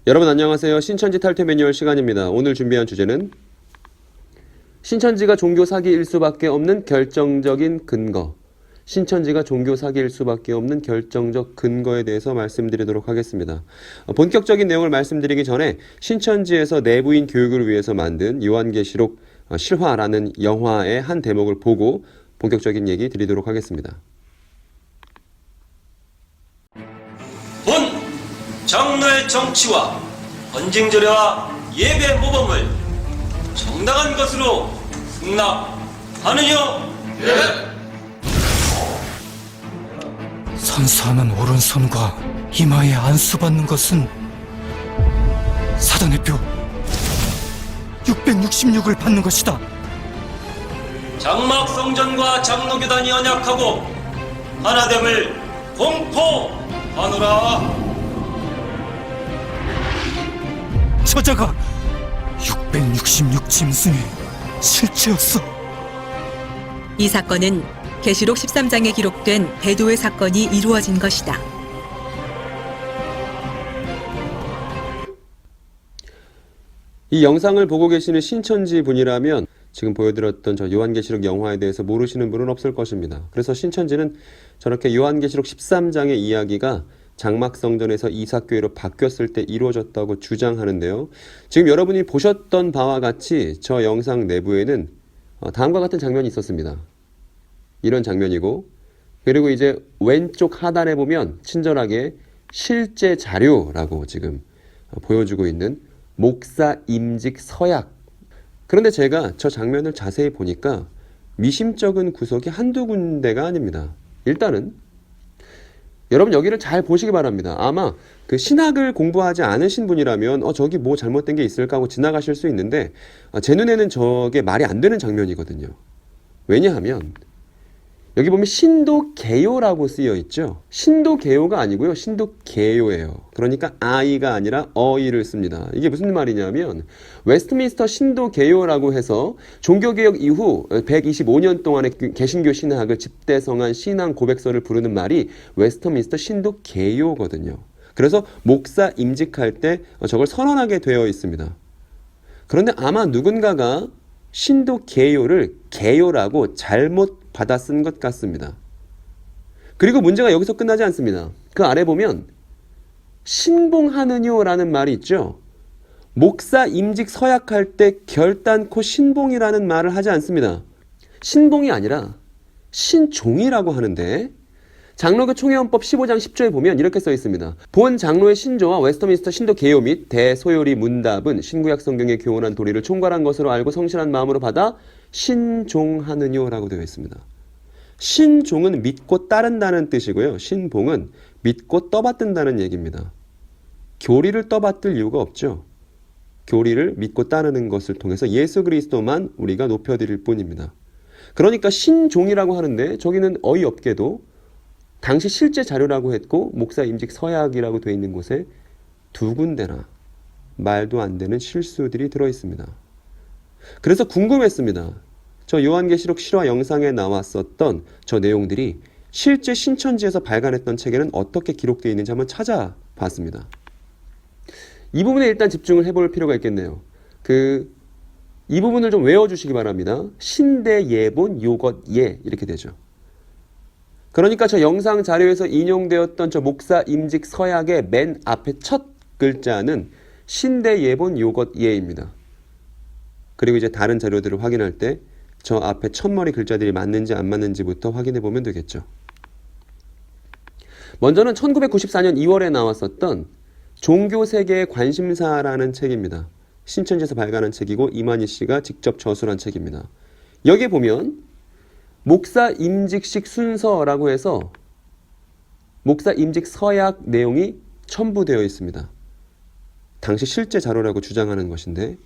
여러분 안녕하세요. 신천지 탈퇴 매뉴얼 시간입니다. 오늘 준비한 주제는 신천지가 종교 사기일 수밖에 없는 결정적인 근거. 신천지가 종교 사기일 수밖에 없는 결정적 근거에 대해서 말씀드리도록 하겠습니다. 본격적인 내용을 말씀드리기 전에 신천지에서 내부인 교육을 위해서 만든 요한계시록 실화라는 영화의 한 대목을 보고 본격적인 얘기 드리도록 하겠습니다. 본 장로의 정치와 헌징조례와 예배 모범을 정당한 것으로 승낙하느뇨? 예. 선수하는 오른손과 이마에 안수받는 것은 사단의 뼈 666을 받는 것이다. 장막성전과 장로교단이 언약하고 하나됨을 공포하노라. 저자가 666짐승의 실체였어. 이 사건은 계시록 13장에 기록된 배도의 사건이 이루어진 것이다. 이 영상을 보고 계시는 신천지 분이라면 지금 보여드렸던 저 요한계시록 영화에 대해서 모르시는 분은 없을 것입니다. 그래서 신천지는 저렇게 요한계시록 13장의 이야기가 장막성전에서 이삭교회로 바뀌었을 때 이루어졌다고 주장하는데요. 지금 여러분이 보셨던 바와 같이 저 영상 내부에는 다음과 같은 장면이 있었습니다. 이런 장면이고, 그리고 이제 왼쪽 하단에 보면 친절하게 실제 자료라고 지금 보여주고 있는 목사 임직 서약. 그런데 제가 저 장면을 자세히 보니까 미심쩍은 구석이 한두 군데가 아닙니다. 일단은 여러분 여기를 잘 보시기 바랍니다. 아마 그 신학을 공부하지 않으신 분이라면 저기 뭐 잘못된 게 있을까 하고 지나가실 수 있는데 제 눈에는 저게 말이 안 되는 장면이거든요. 왜냐하면 여기 보면 신도개요라고 쓰여 있죠. 신도개요가 아니고요. 신도개요예요. 그러니까 아이가 아니라 어이를 씁니다. 이게 무슨 말이냐면 웨스트민스터 신도개요라고 해서 종교개혁 이후 125년 동안의 개신교 신학을 집대성한 신앙 고백서를 부르는 말이 웨스트민스터 신도개요거든요. 그래서 목사 임직할 때 저걸 선언하게 되어 있습니다. 그런데 아마 누군가가 신도개요를 개요라고 잘못 받아 쓴 것 같습니다. 그리고 문제가 여기서 끝나지 않습니다. 그 아래 보면 신봉하느뇨라는 말이 있죠. 목사 임직 서약할 때 결단코 신봉이라는 말을 하지 않습니다. 신봉이 아니라 신종이라고 하는데 장로교 총회헌법 15장 10조에 보면 이렇게 써 있습니다. 본 장로의 신조와 웨스터민스터 신도 개요 및 대소요리 문답은 신구약 성경에 교훈한 도리를 총괄한 것으로 알고 성실한 마음으로 받아 신종하느뇨라고 되어 있습니다. 신종은 믿고 따른다는 뜻이고요. 신봉은 믿고 떠받든다는 얘기입니다. 교리를 떠받들 이유가 없죠. 교리를 믿고 따르는 것을 통해서 예수 그리스도만 우리가 높여드릴 뿐입니다. 그러니까 신종이라고 하는데 저기는 어이없게도 당시 실제 자료라고 했고 목사 임직 서약이라고 되어 있는 곳에 두 군데나 말도 안 되는 실수들이 들어있습니다. 그래서 궁금했습니다. 저 요한계시록 실화 영상에 나왔었던 저 내용들이 실제 신천지에서 발간했던 책에는 어떻게 기록되어 있는지 한번 찾아봤습니다. 이 부분에 일단 집중을 해볼 필요가 있겠네요. 이 부분을 좀 외워주시기 바랍니다. 신대예본 요것예 이렇게 되죠. 그러니까 저 영상 자료에서 인용되었던 저 목사 임직 서약의 맨 앞에 첫 글자는 신대예본 요것예입니다. 그리고 이제 다른 자료들을 확인할 때 저 앞에 첫머리 글자들이 맞는지 안 맞는지부터 확인해 보면 되겠죠. 먼저는 1994년 2월에 나왔었던 종교세계의 관심사라는 책입니다. 신천지에서 발간한 책이고 이만희 씨가 직접 저술한 책입니다. 여기에 보면 목사 임직식 순서라고 해서 목사 임직 서약 내용이 첨부되어 있습니다. 당시 실제 자료라고 주장하는 것인데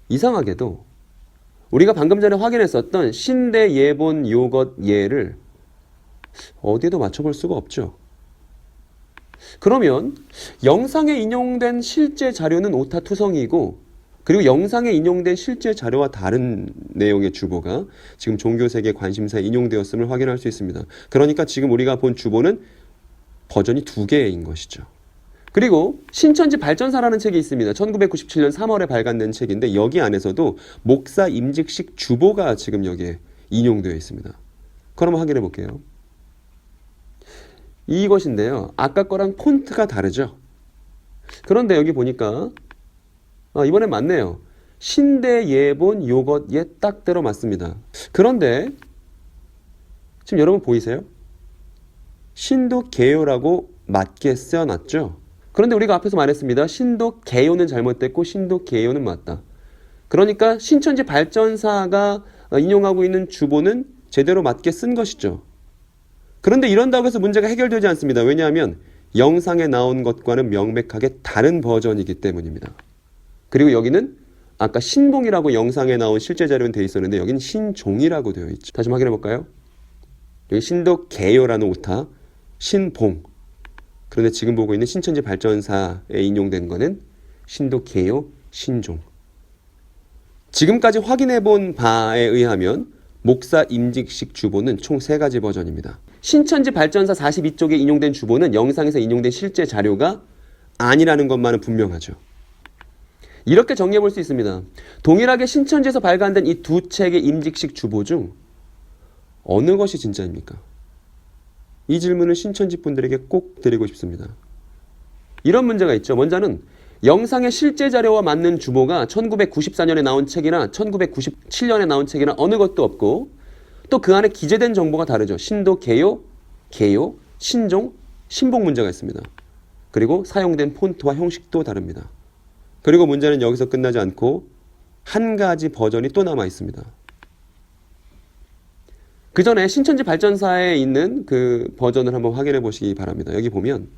이상하게도 우리가 방금 전에 확인했었던 신대예본 요것예를 어디에도 맞춰볼 수가 없죠. 그러면 영상에 인용된 실제 자료는 오타투성이고 그리고 영상에 인용된 실제 자료와 다른 내용의 주보가 지금 종교세계 관심사에 인용되었음을 확인할 수 있습니다. 그러니까 지금 우리가 본 주보는 버전이 2개인 것이죠. 그리고 신천지 발전사라는 책이 있습니다. 1997년 3월에 발간된 책인데 여기 안에서도 목사 임직식 주보가 지금 여기에 인용되어 있습니다. 그럼 한번 확인해 볼게요. 이것인데요. 아까 거랑 폰트가 다르죠? 그런데 여기 보니까 이번엔 맞네요. 신대 예본 요것 예 딱대로 맞습니다. 그런데 지금 여러분 보이세요? 신도 개요라고 맞게 써놨죠? 그런데 우리가 앞에서 말했습니다. 신도 개요는 잘못됐고 신도 개요는 맞다. 그러니까 신천지 발전사가 인용하고 있는 주보는 제대로 맞게 쓴 것이죠. 그런데 이런다고 해서 문제가 해결되지 않습니다. 왜냐하면 영상에 나온 것과는 명백하게 다른 버전이기 때문입니다. 그리고 여기는 아까 신봉이라고 영상에 나온 실제 자료는 되어 있었는데 여기는 신종이라고 되어 있죠. 다시 한번 확인해 볼까요? 여기 신도 개요라는 오타, 신봉. 그런데 지금 보고 있는 신천지 발전사에 인용된 거는 신도 개요, 신종. 지금까지 확인해 본 바에 의하면 목사 임직식 주보는 총 3가지 버전입니다. 신천지 발전사 42쪽에 인용된 주보는 영상에서 인용된 실제 자료가 아니라는 것만은 분명하죠. 이렇게 정리해 볼 수 있습니다. 동일하게 신천지에서 발간된 이 두 책의 임직식 주보 중 어느 것이 진짜입니까? 이 질문을 신천지 분들에게 꼭 드리고 싶습니다. 이런 문제가 있죠. 먼저는 영상의 실제 자료와 맞는 주보가 1994년에 나온 책이나 1997년에 나온 책이나 어느 것도 없고 또 그 안에 기재된 정보가 다르죠. 신도 개요, 개요, 신종, 신봉 문제가 있습니다. 그리고 사용된 폰트와 형식도 다릅니다. 그리고 문제는 여기서 끝나지 않고 한 가지 버전이 또 남아 있습니다. 그 전에 신천지 발전사에 있는 그 버전을 한번 확인해 보시기 바랍니다. 여기 보면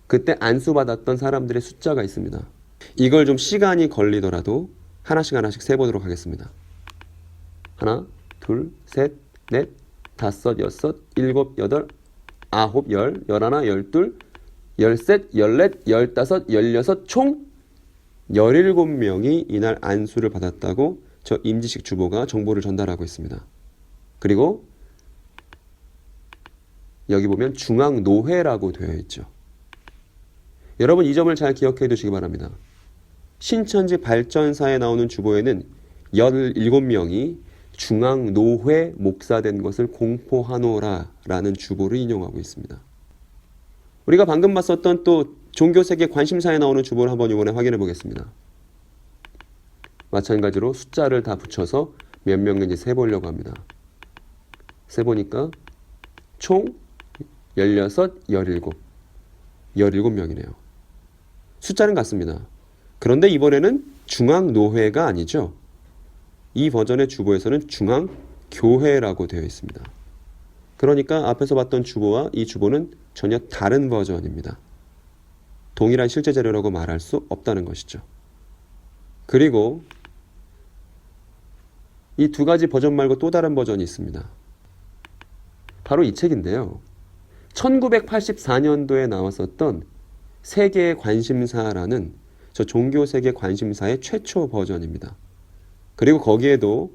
그때 안수받았던 사람들의 숫자가 있습니다. 이걸 좀 시간이 걸리더라도 하나씩 세보도록 하겠습니다. 하나, 둘, 셋, 넷, 다섯, 여섯, 일곱, 여덟, 아홉, 열, 열하나, 열둘, 열셋, 열넷, 열다섯, 열여섯, 총 17명이 이날 안수를 받았다고 저 임직식 주보가 정보를 전달하고 있습니다. 그리고 여기 보면 중앙노회라고 되어 있죠. 여러분 이 점을 잘 기억해 두시기 바랍니다. 신천지 발전사에 나오는 주보에는 17명이 중앙노회 목사된 것을 공포하노라 라는 주보를 인용하고 있습니다. 우리가 방금 봤었던 또 종교세계 관심사에 나오는 주보를 한번 이번에 확인해 보겠습니다. 마찬가지로 숫자를 다 붙여서 몇 명인지 세보려고 합니다. 세보니까 총 16, 17, 17명이네요. 숫자는 같습니다. 그런데 이번에는 중앙노회가 아니죠. 이 버전의 주보에서는 중앙교회라고 되어 있습니다. 그러니까 앞에서 봤던 주보와 이 주보는 전혀 다른 버전입니다. 동일한 실제 자료라고 말할 수 없다는 것이죠. 그리고 이 두 가지 버전 말고 또 다른 버전이 있습니다. 바로 이 책인데요. 1984년도에 나왔었던 세계의 관심사라는 저 종교세계 관심사의 최초 버전입니다. 그리고 거기에도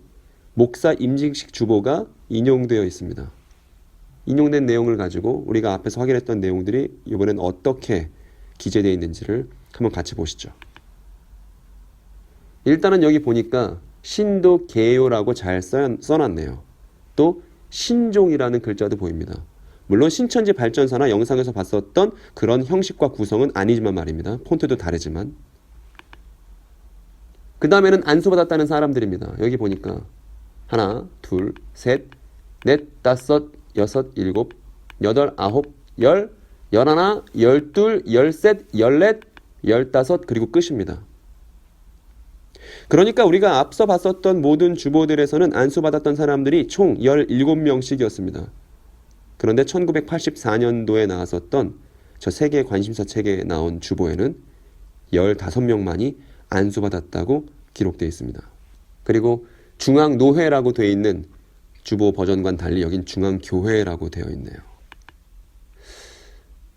목사 임직식 주보가 인용되어 있습니다. 인용된 내용을 가지고 우리가 앞에서 확인했던 내용들이 이번엔 어떻게 기재되어 있는지를 한번 같이 보시죠. 일단은 여기 보니까 신도 개요라고 잘 써놨네요. 또 신종이라는 글자도 보입니다. 물론 신천지 발전사나 영상에서 봤었던 그런 형식과 구성은 아니지만 말입니다. 폰트도 다르지만. 그 다음에는 안수받았다는 사람들입니다. 여기 보니까 하나, 둘, 셋, 넷, 다섯, 여섯, 일곱, 여덟, 아홉, 열, 열하나, 열둘, 열셋, 열넷, 열다섯, 그리고 끝입니다. 그러니까 우리가 앞서 봤었던 모든 주보들에서는 안수받았던 사람들이 총 17명씩이었습니다. 그런데 1984년도에 나왔었던 저 세계 관심사 책에 나온 주보에는 15명만이 안수받았다고 기록되어 있습니다. 그리고 중앙노회라고 되어 있는 주보 버전과는 달리 여긴 중앙교회라고 되어 있네요.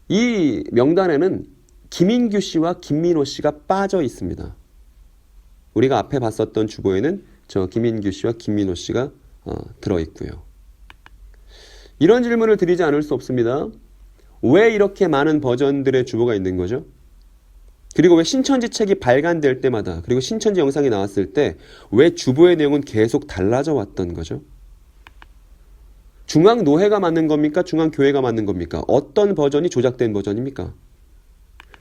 이 명단에는 김인규 씨와 김민호 씨가 빠져 있습니다. 우리가 앞에 봤었던 주보에는 저 김인규 씨와 김민호 씨가 들어있고요. 이런 질문을 드리지 않을 수 없습니다. 왜 이렇게 많은 버전들의 주보가 있는 거죠? 그리고 왜 신천지 책이 발간될 때마다, 그리고 신천지 영상이 나왔을 때 왜 주보의 내용은 계속 달라져 왔던 거죠? 중앙노회가 만든 겁니까? 중앙교회가 만든 겁니까? 어떤 버전이 조작된 버전입니까?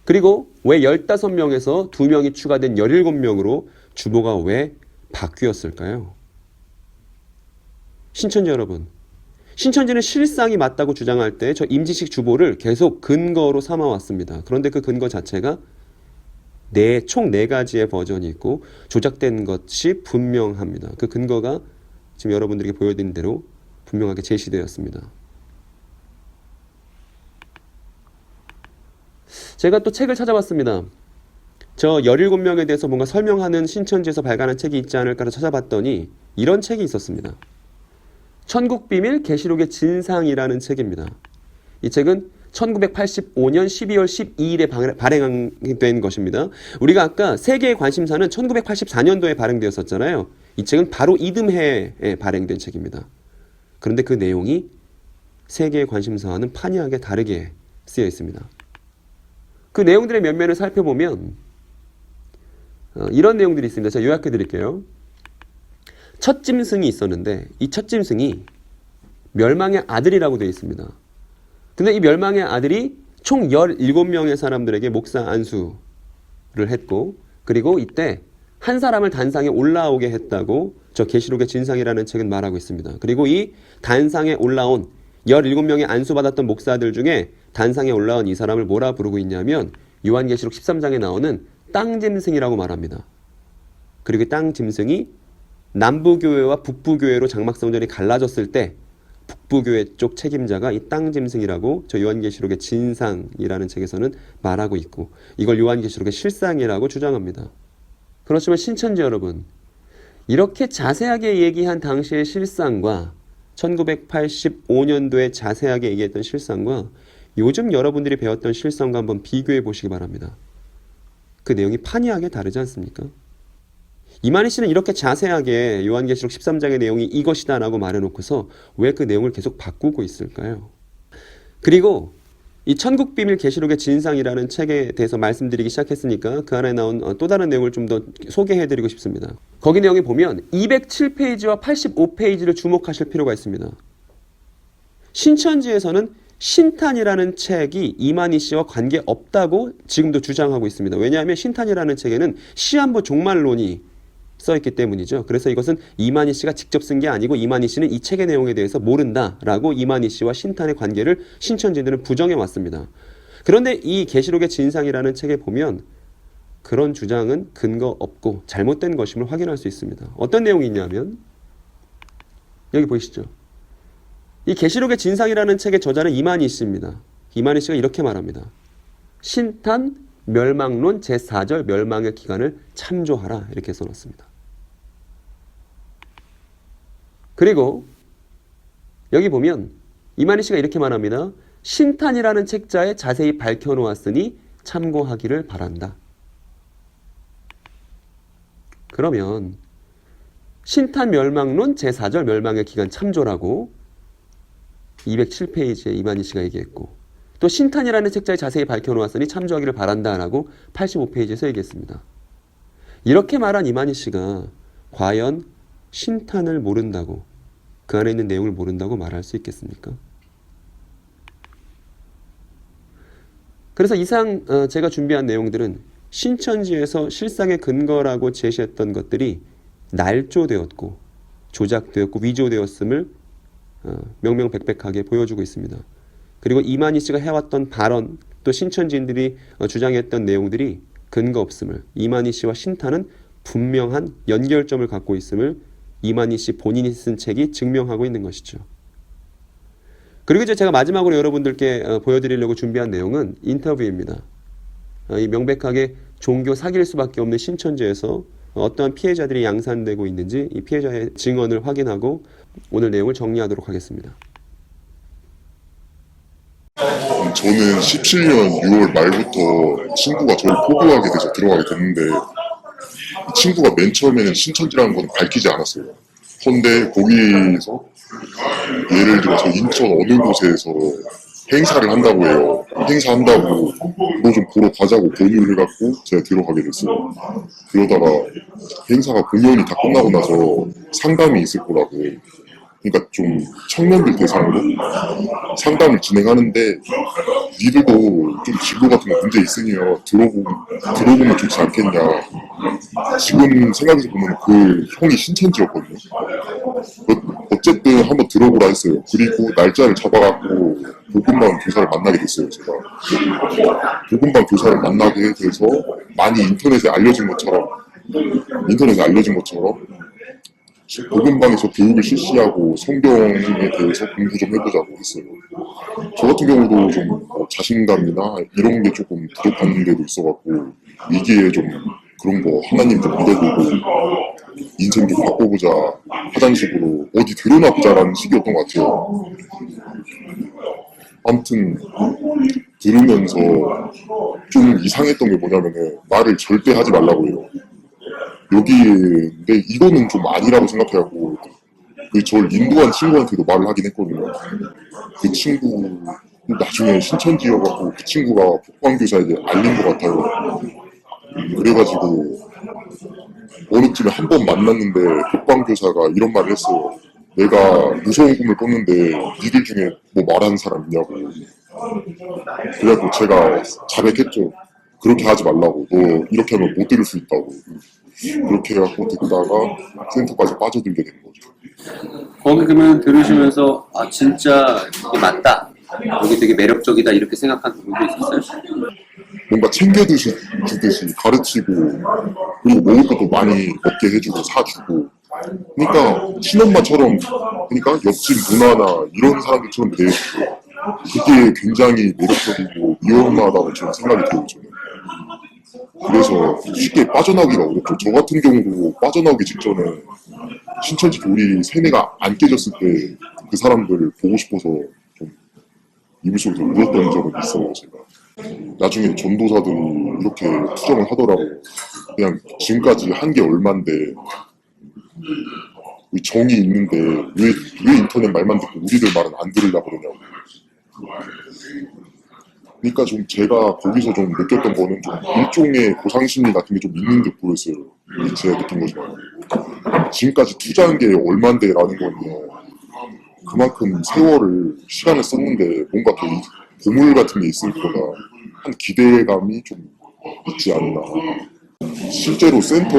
그리고 왜 15명에서 2명이 추가된 17명으로 주보가 왜 바뀌었을까요? 신천지 여러분, 신천지는 실상이 맞다고 주장할 때 저 임지식 주보를 계속 근거로 삼아왔습니다. 그런데 그 근거 자체가 총 4가지의 버전이 있고 조작된 것이 분명합니다. 그 근거가 지금 여러분들에게 보여드린 대로 분명하게 제시되었습니다. 제가 또 책을 찾아봤습니다. 저 17명에 대해서 뭔가 설명하는 신천지에서 발간한 책이 있지 않을까 찾아봤더니 이런 책이 있었습니다. 천국비밀 계시록의 진상이라는 책입니다. 이 책은 1985년 12월 12일에 발행된 것입니다. 우리가 아까 세계의 관심사는 1984년도에 발행되었었잖아요. 이 책은 바로 이듬해에 발행된 책입니다. 그런데 그 내용이 세계의 관심사와는 판이하게 다르게 쓰여 있습니다. 그 내용들의 면면을 살펴보면 이런 내용들이 있습니다. 제가 요약해 드릴게요. 첫 짐승이 있었는데 이 첫 짐승이 멸망의 아들이라고 되어 있습니다. 근데 이 멸망의 아들이 총 17명의 사람들에게 목사 안수를 했고, 그리고 이때 한 사람을 단상에 올라오게 했다고 저 계시록의 진상이라는 책은 말하고 있습니다. 그리고 이 단상에 올라온 17명의 안수받았던 목사들 중에 단상에 올라온 이 사람을 뭐라 부르고 있냐면 요한계시록 13장에 나오는 땅짐승이라고 말합니다. 그리고 땅짐승이 남부교회와 북부교회로 장막성전이 갈라졌을 때 북부교회 쪽 책임자가 이 땅짐승이라고 저 요한계시록의 진상이라는 책에서는 말하고 있고, 이걸 요한계시록의 실상이라고 주장합니다. 그렇지만 신천지 여러분, 이렇게 자세하게 얘기한 당시의 실상과 1985년도에 자세하게 얘기했던 실상과 요즘 여러분들이 배웠던 실상과 한번 비교해 보시기 바랍니다. 그 내용이 판이하게 다르지 않습니까? 이만희 씨는 이렇게 자세하게 요한계시록 13장의 내용이 이것이다 라고 말해놓고서 왜 그 내용을 계속 바꾸고 있을까요? 그리고 이 천국비밀 계시록의 진상이라는 책에 대해서 말씀드리기 시작했으니까 그 안에 나온 또 다른 내용을 좀 더 소개해드리고 싶습니다. 거기 내용에 보면 207페이지와 85페이지를 주목하실 필요가 있습니다. 신천지에서는 신탄이라는 책이 이만희 씨와 관계없다고 지금도 주장하고 있습니다. 왜냐하면 신탄이라는 책에는 시한부 종말론이 써있기 때문이죠. 그래서 이것은 이만희 씨가 직접 쓴 게 아니고 이만희 씨는 이 책의 내용에 대해서 모른다라고 이만희 씨와 신탄의 관계를 신천지들은 부정해 왔습니다. 그런데 이 계시록의 진상이라는 책에 보면 그런 주장은 근거 없고 잘못된 것임을 확인할 수 있습니다. 어떤 내용이 있냐면 여기 보이시죠? 이 계시록의 진상이라는 책의 저자는 이만희 씨입니다. 이만희 씨가 이렇게 말합니다. 신탄 멸망론 제4절 멸망의 기간을 참조하라 이렇게 써놨습니다. 그리고 여기 보면 이만희 씨가 이렇게 말합니다. 신탄이라는 책자에 자세히 밝혀놓았으니 참고하기를 바란다. 그러면 신탄 멸망론 제4절 멸망의 기간 참조라고 207페이지에 이만희 씨가 얘기했고, 또 신탄이라는 책자에 자세히 밝혀놓았으니 참조하기를 바란다라고 85페이지에서 얘기했습니다. 이렇게 말한 이만희 씨가 과연 신탄을 모른다고, 그 안에 있는 내용을 모른다고 말할 수 있겠습니까? 그래서 이상 제가 준비한 내용들은 신천지에서 실상의 근거라고 제시했던 것들이 날조되었고 조작되었고 위조되었음을 명명백백하게 보여주고 있습니다. 그리고 이만희 씨가 해왔던 발언, 또 신천지인들이 주장했던 내용들이 근거 없음을, 이만희 씨와 신탄은 분명한 연결점을 갖고 있음을 이만희 씨 본인이 쓴 책이 증명하고 있는 것이죠. 그리고 이제 제가 마지막으로 여러분들께 보여드리려고 준비한 내용은 인터뷰입니다. 이 명백하게 종교 사기일 수밖에 없는 신천지에서 어떠한 피해자들이 양산되고 있는지 이 피해자의 증언을 확인하고 오늘 내용을 정리하도록 하겠습니다. 저는 17년 6월 말부터 친구가 저를 포교하게 돼서 들어가게 됐는데, 이 친구가 맨 처음에는 신천지라는 건 밝히지 않았어요. 그런데 거기서 예를 들어서 인천 어느 곳에서 행사를 한다고 해요. 행사한다고 그거 좀 보러 가자고 권유를 해갖고 제가 들어가게 됐어요. 그러다가 행사가 공연이 다 끝나고 나서 상담이 있을 거라고, 그러니까 좀 청년들 대상으로 상담을 진행하는데 니들도 좀 진로 같은 거 문제 있으면 들어보면 좋지 않겠냐. 지금 생각해서 보면 그 형이 신천지였거든요. 어쨌든 한번 들어보라 했어요. 그리고 날짜를 잡아갖고 복음방 교사를 만나게 됐어요. 제가 복음방 교사를 만나게 돼서 많이 인터넷에 알려진 것처럼 복음방에서 교육을 실시하고 성경에 대해서 공부 좀 해보자고 했어요. 저 같은 경우도 좀 자신감이나 이런 게 조금 부족한 데도 있어갖고 이기에 좀 그런 거 하나님 좀 믿어보고 인생 좀 바꿔보자 하자는 식으로 어디 드러나 보자라는 식이었던 것 같아요. 아무튼 들으면서 좀 이상했던 게 뭐냐면은 말을 절대 하지 말라고 해요. 여기인데 이거는 좀 아니라고 생각해갖고 그 저를 인도한 친구한테도 말을 하긴 했거든요. 그 친구 나중에 신천지여갖고 그 친구가 복방교사에게 알린 것 같아요. 그래가지고 어느 쯤에 한 번 만났는데 복방교사가 이런 말을 했어요. 내가 무서운 꿈을 꿨는데 니들 중에 뭐 말하는 사람 있냐고. 그래갖고 제가 자백했죠. 그렇게 하지 말라고. 너 이렇게 하면 못 들을 수 있다고. 그렇게 해갖고 듣다가 센터까지 빠져들게 된 거죠. 거기 그러면 들으시면서 아 진짜 이게 맞다, 여기 되게 매력적이다 이렇게 생각한 부분도 있었어요? 뭔가 챙겨주듯이 가르치고 그리고 먹을 것도 많이 먹게 해주고 사주고, 그러니까 친엄마처럼, 그러니까 옆집 누나나 이런 사람들처럼 대해주고, 그게 굉장히 매력적이고 위험하다고 저는 생각이 들어요. 저는. 그래서 쉽게 빠져나오기가 어렵죠. 저 같은 경우도 빠져나오기 직전에 신천지 교리 세뇌가 안 깨졌을 때 그 사람들을 보고 싶어서 좀 이불 속에서 울었던 적은 있어요. 제가 나중에 전도사들이 이렇게 투정을 하더라고요. 그냥 지금까지 한 게 얼만데 정이 있는데 왜 인터넷 말만 듣고 우리들 말은 안 들으려고 그러냐고. 그러니까 좀 제가 거기서 좀 느꼈던 거는 좀 일종의 보상심리 같은 게 좀 있는 듯 보였어요. 제가 느낀 거지만 지금까지 투자한 게 얼만데라는 거는 그만큼 세월을 시간을 썼는데 뭔가 또 보물 같은 게 있을 거다 한 기대감이 좀 있지 않나. 실제로 센터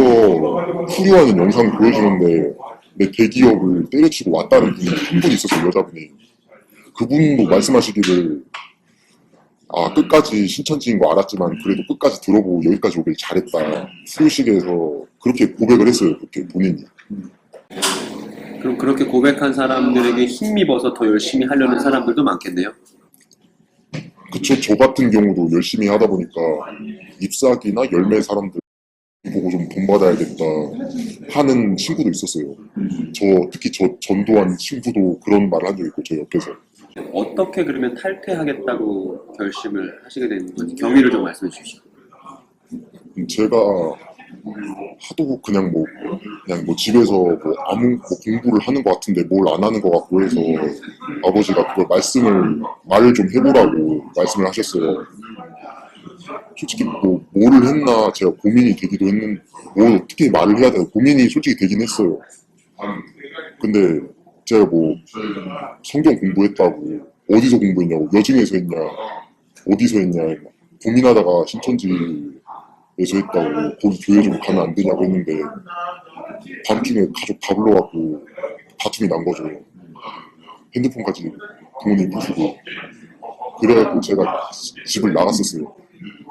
수료하는 영상 보여주는데 내 대기업을 때려치고 왔다는 분이 한 분 있었어요. 여자분이. 그분도 말씀하시기를 끝까지 신천지인 거 알았지만 그래도 끝까지 들어보고 여기까지 오길 잘했다. 수요식에서 그렇게 고백을 했어요. 그렇게 본인이. 그럼 그렇게 고백한 사람들에게 힘입어서 더 열심히 하려는 사람들도 많겠네요? 그쵸. 저 같은 경우도 열심히 하다 보니까 잎사귀나 열매 사람들 보고 좀 돈 받아야겠다 하는 친구도 있었어요. 특히 저 전도한 친구도 그런 말을 한 적 있고, 저 옆에서. 어떻게 그러면 탈퇴하겠다고 결심을 하시게 된 건지 경위를 좀 말씀해 주시죠. 제가 하도 그냥 집에서 공부를 하는 것 같은데 뭘 안 하는 것 같고 해서 아버지가 그걸 말을 좀 해보라고 말씀을 하셨어요. 솔직히 뭐를 했나 제가 고민이 되기도 했는데 뭘 어떻게 말을 해야 되나 고민이 솔직히 되긴 했어요. 근데 제가 성경 공부했다고 어디서 공부했냐고, 여중에서 했냐 어디서 했냐 고민하다가 신천지에서 했다고, 거기 교회 좀 가면 안 되냐고 했는데 밤중에 가족 다 불러갖고 다툼이 난 거죠. 핸드폰까지 부모님 부수고. 그래갖고 제가 집을 나갔었어요.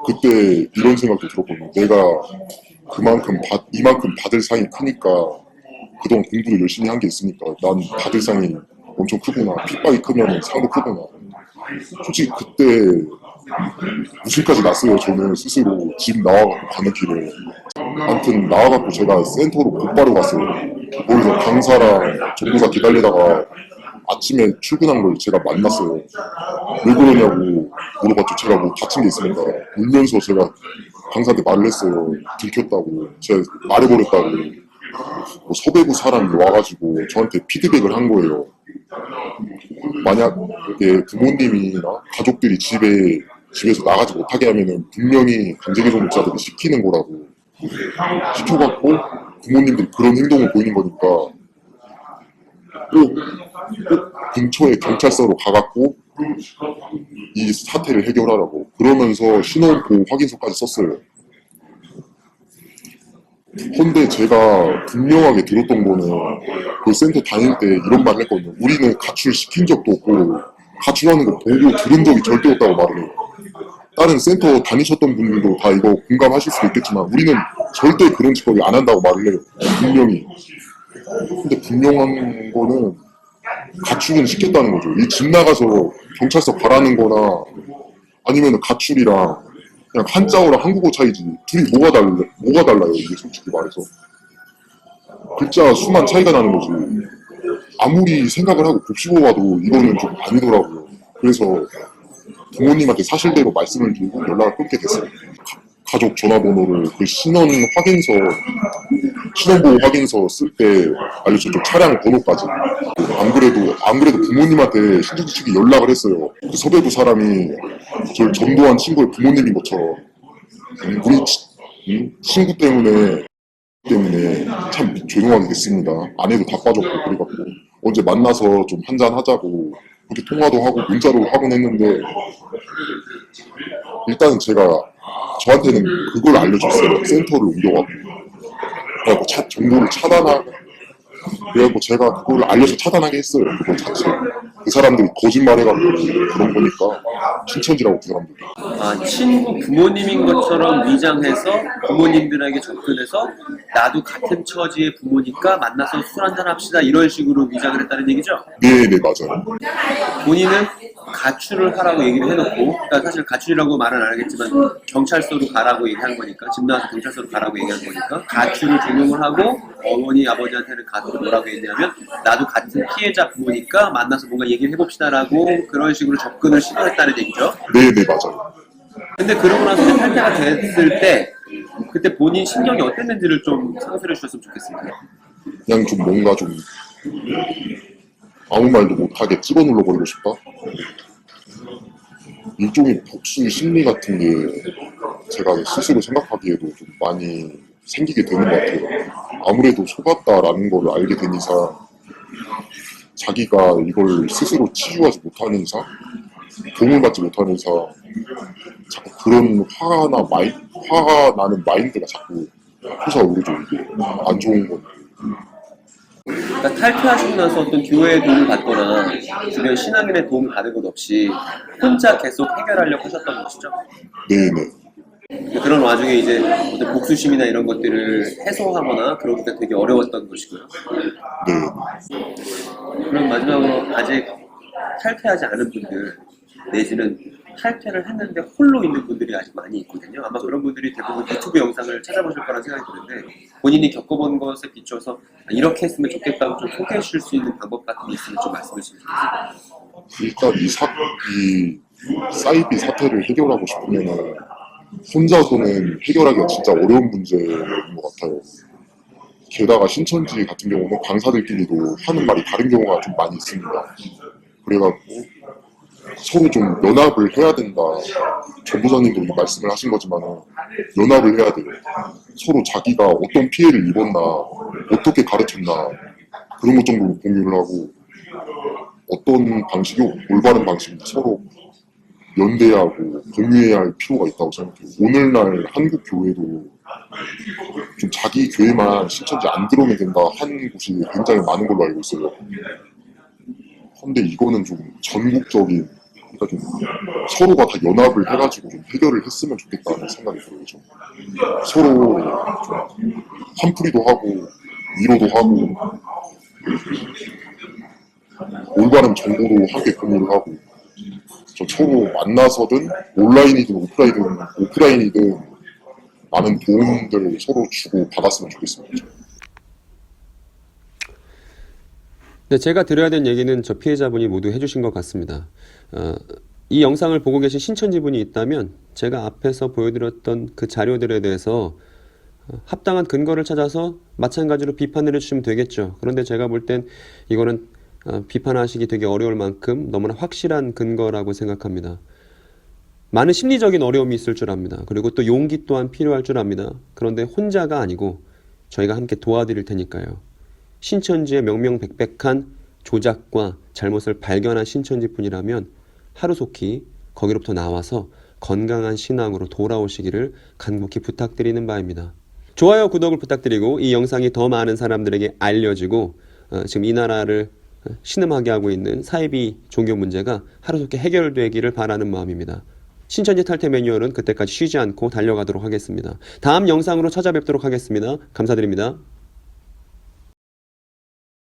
그때 이런 생각도 들었거든요. 내가 이만큼 받을 상이 크니까 그동안 공부를 열심히 한 게 있으니까 난 받을 상이 엄청 크구나. 핍박이 크면 상도 크구나. 솔직히 그때 무심까지 났어요. 저는 스스로 집 나와갖고 가는 길에. 아무튼 나와갖고 제가 센터로 곧바로 갔어요. 거기서 강사랑 전도사 기다리다가 아침에 출근한 걸 제가 만났어요. 왜 그러냐고 물어봤죠. 제가 다친 게 있으니까. 울면서 제가 강사한테 말을 했어요. 들켰다고. 제가 말해버렸다고. 서배구 사람이 와가지고 저한테 피드백을 한 거예요. 만약에 부모님이나 가족들이 집에 집에서 나가지 못하게 하면은 분명히 강제개종자들이 시키는 거라고 시켜갖고 부모님들이 그런 행동을 보이는 거니까 꼭 근처에 경찰서로 가갖고 이 사태를 해결하라고 그러면서 신원보호 확인서까지 썼어요. 근데 제가 분명하게 들었던 거는 그 센터 다닐 때 이런 말을 했거든요. 우리는 가출 시킨 적도 없고 가출하는 거 보고 들은 적이 절대 없다고 말을 해요. 다른 센터 다니셨던 분들도 다 이거 공감하실 수도 있겠지만 우리는 절대 그런 짓거리 안 한다고 말을 해요. 분명히. 근데 분명한 거는 가출은 시켰다는 거죠. 이 집 나가서 경찰서 가라는 거나 아니면 가출이랑 그냥 한자어랑 한국어 차이지 둘이 뭐가 달라요 이게 솔직히 말해서 글자 수만 차이가 나는 거지 아무리 생각을 하고 곱씹어봐도 이거는 좀 아니더라고요. 그래서 부모님한테 사실대로 말씀을 드리고 연락을 끊게 됐어요. 가족 전화번호를 그 신원보호 확인서 쓸 때 알려줬죠. 차량 번호까지. 안 그래도 부모님한테 신주지 측이 연락을 했어요. 그 섭외부 사람이 저를 전도한 친구의 부모님인 것처럼 우리 친구 때문에 참 죄송하게 됐습니다. 아내도 다 빠졌고 그래갖고 언제 만나서 좀 한잔 하자고 그렇게 통화도 하고 문자로 하곤 했는데 일단은 저한테는 그걸 알려줬어요. 센터를 옮겨가고 그래갖고 정보를 차단하고 그래갖고 제가 그걸 알려서 차단하게 했어요. 그거 자체 그 사람들이 거짓말해갖고 그런 거니까 신천지라고 그 사람들. 아, 친구 부모님인 것처럼 위장해서 부모님들에게 접근해서 나도 같은 처지의 부모니까 만나서 술 한잔 합시다 이런 식으로 위장을 했다는 얘기죠? 네네 맞아요. 본인은 가출을 하라고 얘기를 해놓고, 그러니까 사실 가출이라고 말은 안 하겠지만 경찰서로 가라고 얘기한 거니까, 집 나와서 경찰서로 가라고 얘기한 거니까 가출을 종용을 하고 어머니 아버지한테는 가서 뭐라고 했냐면 나도 같은 피해자 부모니까 만나서 뭔가 얘기를 해봅시다라고 그런 식으로 접근을 시도했다는 얘기죠. 네네 맞아요. 근데 그러고 나서 이제 탈퇴가 됐을 때 그때 본인 심경이 어땠는지를 좀 상세를 주셨으면 좋겠습니다. 그냥 좀 뭔가 좀 아무 말도 못하게 집어 눌러버리고 싶다? 일종의 복수 심리 같은 게 제가 스스로 생각하기에도 좀 많이 생기게 되는 것 같아요. 아무래도 속았다라는 걸 알게 된 이상 자기가 이걸 스스로 치유하지 못하는 이상 도움을 받지 못하는 이상 자꾸 그런 화가 나는 마인드가 자꾸 솟아오르죠. 이게 안 좋은 건. 그러니까 탈퇴하시고 나서 어떤 교회의 도움을 받거나 주변 신앙인의 도움을 받은 것 없이 혼자 계속 해결하려고 하셨던 것이죠. 네네. 그런 와중에 이제 어떤 복수심이나 이런 것들을 해소하거나 그러기가 되게 어려웠던 것이고요. 네. 그럼 마지막으로 아직 탈퇴하지 않은 분들 내지는 탈퇴를 했는데 홀로 있는 분들이 아직 많이 있거든요. 아마 그런 분들이 대부분 유튜브 영상을 찾아보실 거라는 생각이 드는데 본인이 겪어본 것에 비춰서 이렇게 했으면 좋겠다고 좀 소개해 주실 수 있는 방법 같은 게 있으면 좀 말씀해 주시면 좋겠습니다. 일단 이 사이비 사태를 해결하고 싶으면 혼자서는 해결하기가 진짜 어려운 문제인 것 같아요. 게다가 신천지 같은 경우는 강사들끼리도 하는 말이 다른 경우가 좀 많이 있습니다. 그래갖고 서로 좀 연합을 해야 된다. 전부장님도 이 말씀을 하신 거지만 연합을 해야 돼요. 서로 자기가 어떤 피해를 입었나, 어떻게 가르쳤나 그런 것 정도로 공유를 하고 어떤 방식이 올바른 방식인지 서로 연대하고 공유해야 할 필요가 있다고 생각해요. 오늘날 한국 교회도 좀 자기 교회만 신천지 안 들어오면 된다 하는 곳이 굉장히 많은 걸로 알고 있어요. 근데 이거는 좀 전국적인, 그러니까 좀 서로가 다 연합을 해가지고 좀 해결을 했으면 좋겠다는 생각이 들어요. 좀 서로 좀 한풀이도 하고 위로도 하고 올바른 정보도 함께 공유를 하고 서로 만나서든 온라인이든 오프라인이든 많은 도움들을 서로 주고 받았으면 좋겠습니다. 네, 제가 드려야 될 얘기는 저 피해자분이 모두 해주신 것 같습니다. 이 영상을 보고 계신 신천지분이 있다면 제가 앞에서 보여드렸던 그 자료들에 대해서 합당한 근거를 찾아서 마찬가지로 비판을 해주시면 되겠죠. 그런데 제가 볼 땐 이거는 비판하시기 되게 어려울 만큼 너무나 확실한 근거라고 생각합니다. 많은 심리적인 어려움이 있을 줄 압니다. 그리고 또 용기 또한 필요할 줄 압니다. 그런데 혼자가 아니고 저희가 함께 도와드릴 테니까요. 신천지의 명명백백한 조작과 잘못을 발견한 신천지뿐이라면 하루속히 거기로부터 나와서 건강한 신앙으로 돌아오시기를 간곡히 부탁드리는 바입니다. 좋아요, 구독을 부탁드리고 이 영상이 더 많은 사람들에게 알려지고 지금 이 나라를 신음하게 하고 있는 사이비 종교 문제가 하루속히 해결되기를 바라는 마음입니다. 신천지 탈퇴 매뉴얼은 그때까지 쉬지 않고 달려가도록 하겠습니다. 다음 영상으로 찾아뵙도록 하겠습니다. 감사드립니다.